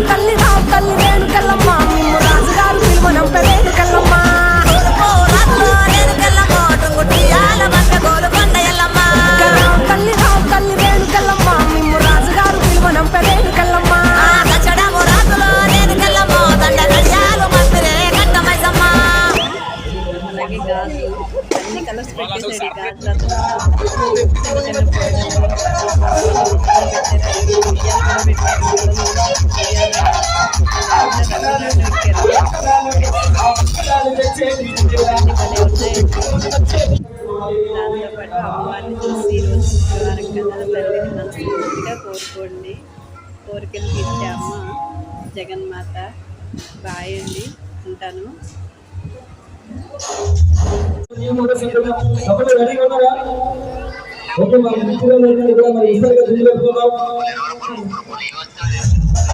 తల్లి రేణుకెళ్ళమ్మ నిన్ను రాజుగారు పిలువనంప రేణుకెళ్ళమ్మ తల్లి రేణుకెళ్ళమ్మ నిన్ను రాజుగారు పిలువనంప రేణుకెళ్ళమ్మ అలాగే గాజులు అన్ని కలర్స్ పెట్టేసాడు గాజులతో దాంతోపాటు అమ్మవారిని చూసి ఈరోజు శుక్రవారం కదా తల్లిని మనస్ఫూర్తిగా కోరుకోండి. కోరికలు తీర్చే అమ్మ జగన్మాత. బాయ్ అండి, ఉంటాను. ఓకే, మరి